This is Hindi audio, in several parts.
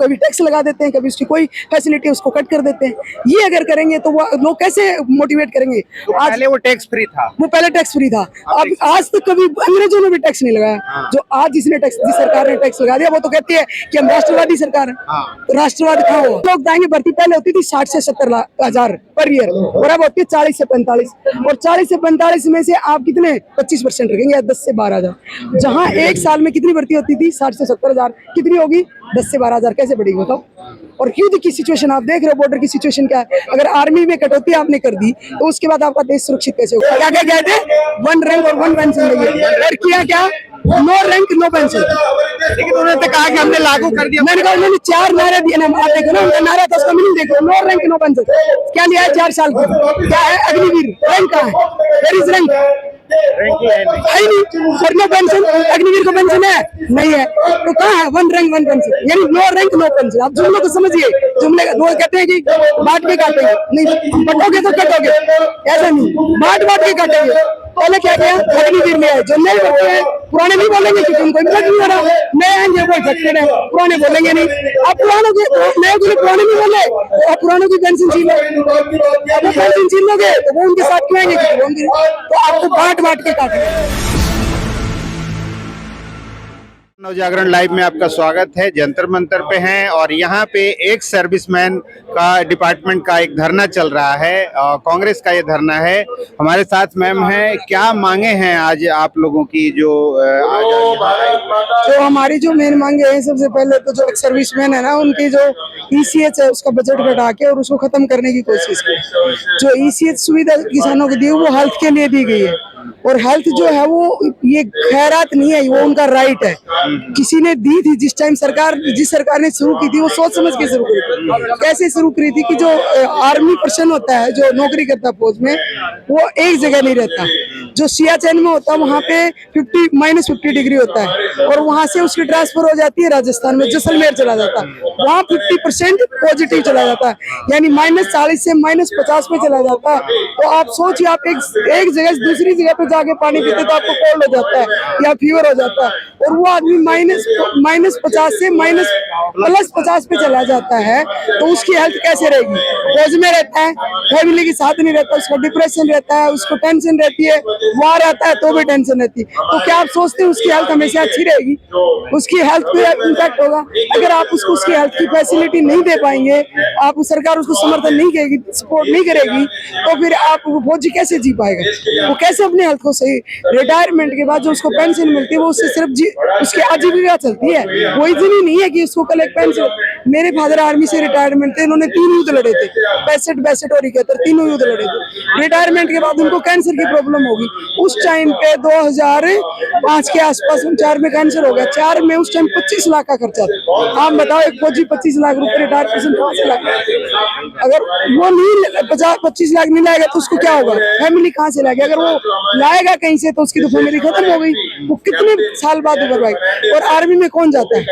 कभी टैक्स लगा देते हैं, कभी उसकी कोई फैसिलिटी उसको कट कर देते हैं। ये अगर करेंगे तो वो लोग कैसे मोटिवेट करेंगे? तो आज पहले वो टैक्स फ्री था। वो पहले टैक्स फ्री था, अब आज तक कभी अंग्रेजों ने भी टैक्स नहीं लगाया। जो आज जिस सरकार ने टैक्स लगा दिया वो तो कहती है कि हम राष्ट्रवादी सरकार है। तो राष्ट्रवाद कहाँ हुआ? लोग दाएंगे भर्ती पहले होती थी 60 से 70 हजार पर ईयर, और अब होती है 40 से 45, और 40 से 45 में से आप कितने 25% रखेंगे या 10 से 12 हजार। जहाँ एक साल में कितनी भर्ती होती थी 60 से 70 हजार, कितनी होगी 10 से 12 हजार। कैसे बढ़ेगी बताओ? और युद्ध की सिचुएशन आप देख रहे हो, बॉर्डर की सिचुएशन क्या है। अगर आर्मी में कटौती आपने कर दी तो उसके बाद आपका देश सुरक्षित कैसे होगा? क्या क्या कहते हैं? 1 रैंक और 1 पेंशन देंगे, और किया क्या? No rank no pension. लेकिन उन्होंने तो कहा कि हमने लागू कर दिया। मैंने कहा उन्होंने 4 नारे दिए ना, आप देखो ना उनका नारा था, उसका मीनिंग देखो, नो रैंक नो पेंशन। क्या लिया है 4 साल की? क्या है अग्निवीर? रैंक कहाँ है? Where is rank? है नहीं। और नो पेंशन, अग्निवीर को पेंशन है नहीं है, तो कहाँ है 1 रैंक 1 पेंशन? यानी नो रैंक नो पेंशन। आप जुमलों को समझिए, जुमले लोग कहते हैं कि बांट के काटेंगे, नहीं बटोगे तो कटोगे, ऐसा नहीं, बांट बांट के काटेंगे। पहले क्या किया? अग्निवीर में आए, जो नए बच्चे हैं पुराने नहीं बोलेंगे क्योंकि उनको इतना नहीं हो रहा, नए आएंगे वो झटके रहे, पुराने बोलेंगे नहीं। अब पुरानों के नए को पुराने नहीं बोले, और पुरानों की पेंशन छीन लो, अब वो पेंशन छीन लोगे तो वो उनके साथ क्यों आएंगे? तो आपको बांट बांट के काटेंगे। नवजागरण लाइव में आपका स्वागत है। जंतर मंतर पे हैं और यहाँ पे एक सर्विसमैन का डिपार्टमेंट का एक धरना चल रहा है, कांग्रेस का ये धरना है। हमारे साथ मैम है। क्या मांगे हैं आज आप लोगों की जो जो हमारी जो मेन मांगे हैं, सबसे पहले तो जो सर्विसमैन है ना, उनकी जो ईसीएच है उसका बजट घटा के और उसको खत्म करने की कोशिश की। जो ईसीएच सुविधा किसानों को दी है वो हेल्थ के लिए दी गई है, और हेल्थ जो है वो ये खैरात नहीं है, वो उनका राइट है। किसी ने दी थी जिस टाइम जिस सरकार ने शुरू की थी वो सोच समझ के शुरू करी थी। कैसे शुरू करी थी कि जो आर्मी पर्सन होता है जो नौकरी करता है फौज में, वो एक जगह नहीं रहता। जो सियाचिन में होता है वहाँ पे -50 डिग्री होता है, और वहाँ से उसकी ट्रांसफर हो जाती है राजस्थान में, जैसलमेर चला जाता है, वहाँ 50% पॉजिटिव चला जाता है, यानी -40 से -50 में चला जाता है। तो आप सोचिए, आप एक जगह से दूसरी जगह पे जाके पानी पीते तो आपको कोल्ड हो जाता है या फीवर हो जाता है, और वो आदमी -50 से +50 पे चला जाता है, तो उसकी हेल्थ कैसे रहेगी? फौज में रहता है, फैमिली के साथ नहीं रहता, उसको डिप्रेशन रहता है, उसको टेंशन रहती है, वहाँ रहता है तो भी टेंशन रहती है। तो क्या आप सोचते हैं उसकी हेल्थ हमेशा अच्छी रहेगी? उसकी हेल्थ पे इम्पैक्ट होगा। अगर आप उसको उसकी हेल्थ की फैसिलिटी नहीं दे पाएंगे, आप सरकार उसको समर्थन नहीं करेगी, सपोर्ट नहीं करेगी, तो फिर आप फौजी कैसे जी पाएगा? वो कैसे अपने हेल्थ को सही? रिटायरमेंट के बाद जो उसको पेंशन मिलती है वो उससे सिर्फ उसकी आजीविका चलती है, वो इतनी नहीं है कि उसको कल एक पेंशन। मेरे फादर आर्मी से रिटायरमेंट थे, इन्होंने 3 युद्ध लड़े थे, 65 और 71, तीनों युद्ध लड़े थे। रिटायरमेंट के बाद उनको कैंसर की प्रॉब्लम होगी। उस टाइम पे 2005 के आसपास 4 में कैंसर हो गया। 4 में उस टाइम 25 लाख का खर्चा था। आप बताओ, एक फौजी 25 लाख रुपए रिटायर पर्सन कहाँ से लाएगा? अगर वो नहीं 25 लाख नहीं लाएगा तो उसको क्या होगा? फैमिली कहाँ से लाएगा? अगर वो लाएगा कहीं से तो उसकी तो फैमिली खत्म हो गई। वो कितने साल बाद उभर पाएगी? और आर्मी में कौन जाता है?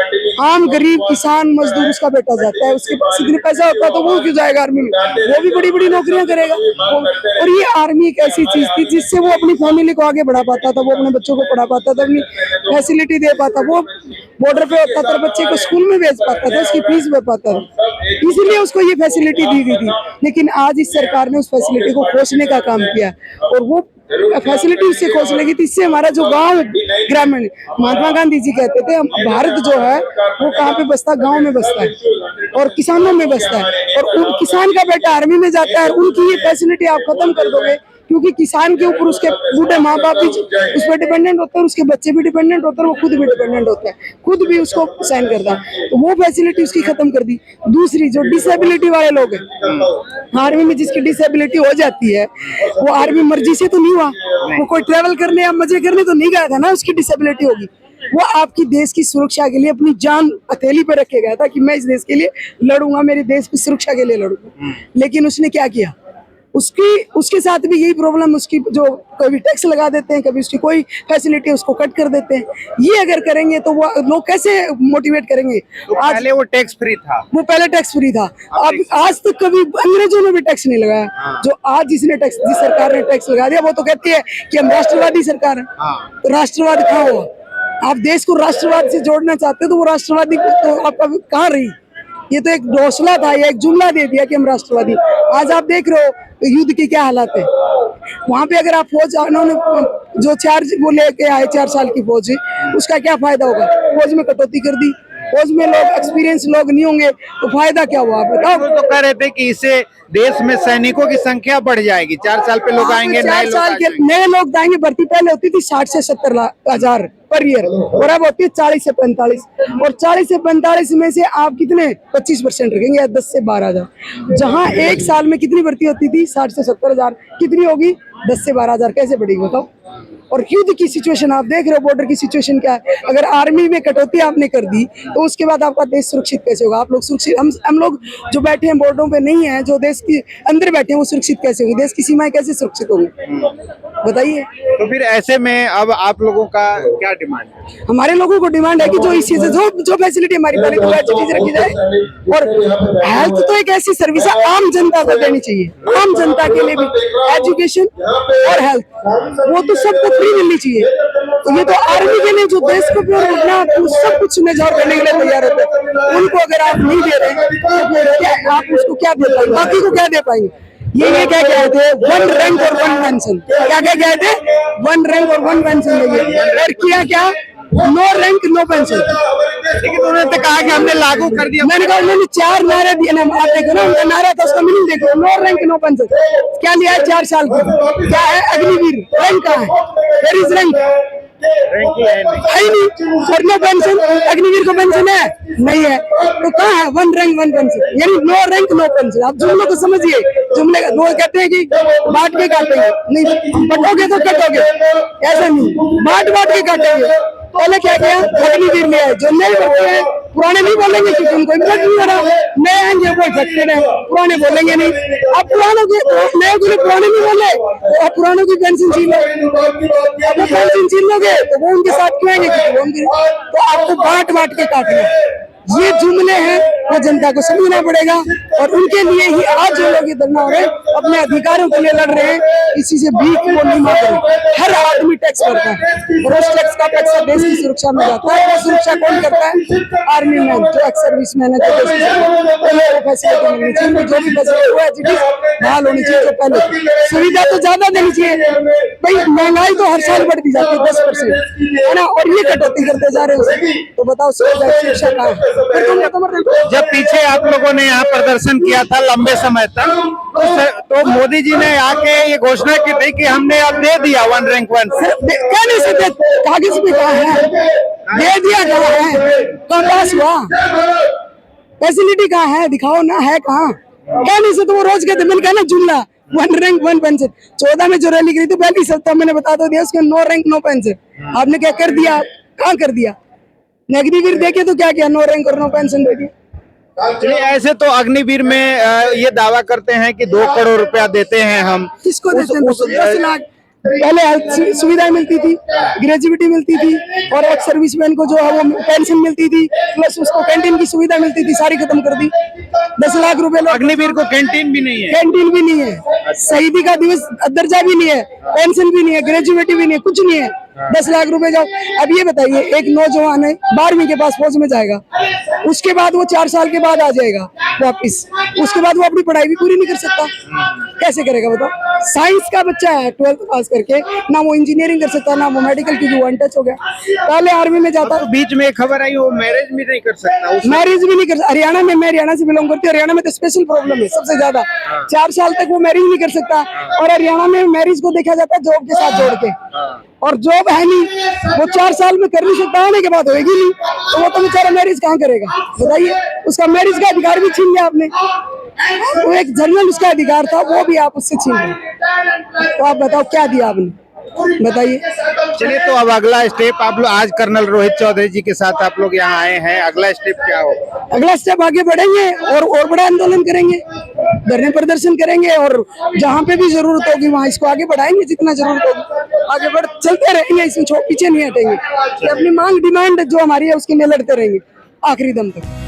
आम गरीब किसान मजदूर, उसका बेटा जाता है। उसके पास इतने पैसा होता है तो वो क्यों जाएगा आर्मी में? वो भी बड़ी बड़ी नौकरियां करेगा। और ये आर्मी एक ऐसी चीज थी जिससे वो अपनी फैमिली को आगे बढ़ा पाता था, वो अपने बच्चों को पढ़ा पाता था, अपनी फैसिलिटी दे पाता, वो बॉर्डर पे होता था, बच्चे को स्कूल में भेज पाता था, उसकी फीस भर पाता था, इसलिए उसको ये फैसिलिटी दी गई थी। लेकिन आज इस सरकार ने उस फैसिलिटी को खोसने का काम किया, और वो फैसिलिटी उससे खोज लेगी थी। इससे हमारा जो गांव ग्रामीण, महात्मा गांधी जी कहते थे भारत जो है वो कहाँ पे बसता? गांव में बसता है और किसानों में बसता है। और किसान का बेटा आर्मी में जाता है, उनकी ये फैसिलिटी आप खत्म कर दोगे, क्योंकि किसान के ऊपर उसके बूढ़े माँ बाप भी उस पर डिपेंडेंट होते हैं, उसके बच्चे भी डिपेंडेंट होते हैं, वो खुद भी डिपेंडेंट होता है, खुद भी उसको साइन करता है। तो वो फैसिलिटी उसकी खत्म कर दी। दूसरी, जो डिसेबिलिटी वाले लोग हैं, आर्मी में जिसकी डिसेबिलिटी हो जाती है, वो आर्मी मर्जी से तो नहीं हुआ, वो कोई ट्रेवल करने या मजे करने तो नहीं गया था ना, उसकी डिसेबिलिटी होगी। वो आपकी देश की सुरक्षा के लिए अपनी जान हथेली पे रखे गया था कि मैं इस देश के लिए लड़ूंगा, मेरे देश की सुरक्षा के लिए लड़ूंगा। लेकिन उसने क्या किया? उसके साथ भी यही प्रॉब्लम, उसकी जो कभी टैक्स लगा देते हैं, कभी उसकी कोई फैसिलिटी उसको कट कर देते हैं। ये अगर करेंगे तो वो लोग कैसे मोटिवेट करेंगे? तो पहले वो टैक्स फ्री था, वो पहले टैक्स फ्री था, अब आज तक कभी अंग्रेजों ने भी टैक्स नहीं लगाया। जो आज जिस सरकार ने टैक्स लगा दिया वो तो कहती है कि हम राष्ट्रवादी सरकार है। तो राष्ट्रवाद कहाँ हुआ? आप देश को राष्ट्रवाद से जोड़ना चाहते हो तो वो राष्ट्रवादी तो आपका कहाँ रही? ये तो एक डोसला था, ये एक जुमला दे दिया कि हम राष्ट्रवादी। आज आप देख रहे हो युद्ध की क्या हालत है। वहां पे अगर आप फौज, उन्होंने जो चार्ज वो लेके आए 4 साल की फौज, उसका क्या फायदा होगा? फौज में कटौती कर दी, फौज में लोग एक्सपीरियंस लोग नहीं होंगे तो फायदा क्या हुआ? आप बताओ। वो तो कह रहे थे कि इससे देश में सैनिकों की संख्या बढ़ जाएगी, 4 साल पे लोग आएंगे, नए 4 लोग साल आ के जाएंगे। नए लोग आएंगे। भर्ती पहले होती थी 60 से 70 हजार पर ईयर, और अब होती है 40 से 45, और 40 से 45 में से आप कितने 25% रखेंगे या 10 से 12 हजार। जहाँ एक साल में कितनी भर्ती होती थी 60 से 70 हजार, कितनी होगी 10 से 12 हजार। कैसे बढ़ेगी बताओ? और युद्ध की सिचुएशन आप देख रहे हो, बॉर्डर की सिचुएशन क्या है। अगर आर्मी में कटौती आपने कर दी तो उसके बाद आपका देश सुरक्षित कैसे होगा? आप लोग सुरक्षित, हम लोग जो बैठे हैं बॉर्डरों पे नहीं है, जो देश के अंदर बैठे हैं, वो सुरक्षित कैसे होंगे? देश की सीमाएं कैसे सुरक्षित होंगी बताइए? तो फिर ऐसे में अब आप लोगों का क्या डिमांड है? हमारे लोगों को डिमांड है कि जो इसी से जो फैसिलिटी हमारी पहले तो वह चीज रखी जाए। और हेल्थ तो एक ऐसी सर्विस है आम जनता को देनी चाहिए, आम जनता के लिए भी एजुकेशन और हेल्थ, वो तो सबको फ्री मिलनी चाहिए। तो ये तो आर्मी के लिए जो देश को प्योर अपना सब कुछ निझाड़ करने के लिए तैयार होते हैं, उनको अगर आप नहीं दे रहे तो फिर क्या आप उसको क्या दे पाएंगे? बाकी को क्या दे पाएंगे? ये क्या कह रहे थे, 1 रैंक और 1 पेंशन। क्या क्या कह थे? 1 रैंक और 1 पेंशन देंगे, और किया क्या? No rank no pension. लेकिन उन्होंने तो कहा कि हमने लागू कर दिया। मैंने कहा उन्होंने 4 नारे दिए ना, आप देखो ना उनका नारा था, उसका मीनिंग देखो, नो रैंक नो पेंशन। क्या लिया है 4 साल की? क्या है? अग्निवीर रैंक कहाँ है? Where is rank? रैंक ही है नहीं। है ही नहीं। और नो पेंशन, अग्निवीर को पेंशन है नहीं है, तो कहाँ है 1 रैंक 1 पेंशन? यानी नो रैंक नो पेंशन। आप जुमले को समझिए, जुमले का लोग कहते हैं कि बांट के काटेंगे, नहीं बटोगे तो कटोगे, ऐसा नहीं, बांट बांट के काटेंगे। पहले क्या किया? अग्निवीर ले आए, जो नए बच्चे हैं पुराने नहीं बोलेंगे क्योंकि उनको इंटरेस्ट नहीं हो रहा, नए आएंगे वो इफेक्टेड है, पुराने बोलेंगे नहीं। अब पुरानों के नए को पुराने नहीं बोले तो अब पुरानों की पेंशन छीन लो, अब वो पेंशन छीन लोगे तो वो उनके साथ क्यों आएंगे? क्योंकि वो उनके, तो आपको बांट बांट के काटना। ये जुमले हैं, वो जनता को समझना पड़ेगा। और उनके लिए ही आज जो लोग ये धरना हो रहे हैं, अपने अधिकारों के लिए लड़ रहे हैं, किसी से भीख वो नहीं मांग रहे। हर आदमी टैक्स भरता है, और उस टैक्स का पैसा देश की सुरक्षा में जाता है। वो सुरक्षा कौन करता है? आर्मी मैन, जो एक्स सर्विस मैन है, जो फैसिलिटी मिलनी चाहिए, जो भी फैसिलिटी वो एचडीज बहाल होनी चाहिए। जो पहले सुविधा तो ज्यादा देनी चाहिए भाई, महंगाई तो हर साल बढ़ती जाती है 10% है ना, और ये कटौती करते जा रहे हो, तो बताओ शिक्षा कहाँ है? जब पीछे आप लोगों ने यहाँ प्रदर्शन किया था लंबे समय तक, तो मोदी जी ने आके ये घोषणा की थी कि हमने अब दे दिया 1 रैंक 1। कहने से कागज में कहा है, दे दिया कहा है, कहाँ पास हुआ? फैसिलिटी कहाँ है? दिखाओ ना, है कहाँ? कहने से तो वो रोज कहते, मैंने कहा ना जुमला 1 रैंक 1 पेंशन। 14 में जो रैली करी थी पहली सप्ताह मैंने बता दो दिया उसके नो रैंक नो पेंशन। आपने क्या कर दिया? कहाँ कर दिया? अग्निवीर देखे तो क्या किया? नो रैंक और नो पेंशन दे दिया। चलिए, ऐसे तो अग्निवीर में ये दावा करते हैं कि 2 करोड़ रुपया देते हैं हम। किसको देते हैं? 10 लाख। पहले हेल्थ सुविधाएं मिलती थी, ग्रेजुएटी मिलती थी, और एक सर्विसमैन को जो है वो पेंशन मिलती थी, प्लस उसको कैंटीन की सुविधा मिलती थी, सारी खत्म कर दी। 10 लाख रुपए। अग्निवीर को कैंटीन भी नहीं है, कैंटीन भी नहीं है, शहीदी का दिवस दर्जा भी नहीं है, पेंशन भी नहीं है, ग्रेजुएटी भी नहीं है, कुछ नहीं है। 10 लाख रुपए जाओ। अब ये बताइए, एक नौजवान है 12वीं के पास फौज में जाएगा, उसके बाद वो 4 साल के बाद आ जाएगा वापिस, उसके बाद वो अपनी पढ़ाई भी पूरी नहीं कर सकता, कैसे करेगा बताओ? साइंस का बच्चा है 12th पास करके, ना वो इंजीनियरिंग कर सकता, ना वो मेडिकल, क्योंकि वो अनटच हो गया। पहले आर्मी में जाता, तो बीच में खबर आई वो मैरिज भी नहीं कर सकता, मैरिज भी नहीं कर सकता। हरियाणा में, मैं हरियाणा से बिलोंग करती हूँ, हरियाणा में तो स्पेशल प्रॉब्लम है सबसे ज्यादा, 4 साल तक वो मैरिज नहीं कर सकता। और हरियाणा में मैरिज को देखा जाता है जॉब के साथ जोड़ के, और जॉब है नहीं, वो 4 साल में कर नहीं सकता, आने के बाद होगी नहीं, तो वो तो बेचारा मैरिज कहाँ करेगा बताइए? उसका मैरिज का अधिकार भी छीन लिया आपने। वो एक जनरल उसका अधिकार था, वो भी आप उससे छीन लिया। तो आप बताओ क्या दिया आपने, बताइए? चलिए, तो अब अगला स्टेप आप लोग, आज कर्नल रोहित चौधरी जी के साथ आप लोग यहाँ आए हैं, अगला स्टेप क्या हो? अगला स्टेप आगे बढ़ेंगे और बड़ा आंदोलन करेंगे, धरने प्रदर्शन करेंगे, और जहाँ पे भी जरूरत होगी वहाँ इसको आगे बढ़ाएंगे, जितना जरूरत होगी आगे बढ़ चलते रहेंगे, इसमें पीछे नहीं हटेंगे। अपनी मांग डिमांड जो हमारी है उसके लिए लड़ते रहेंगे आखिरी दम तक।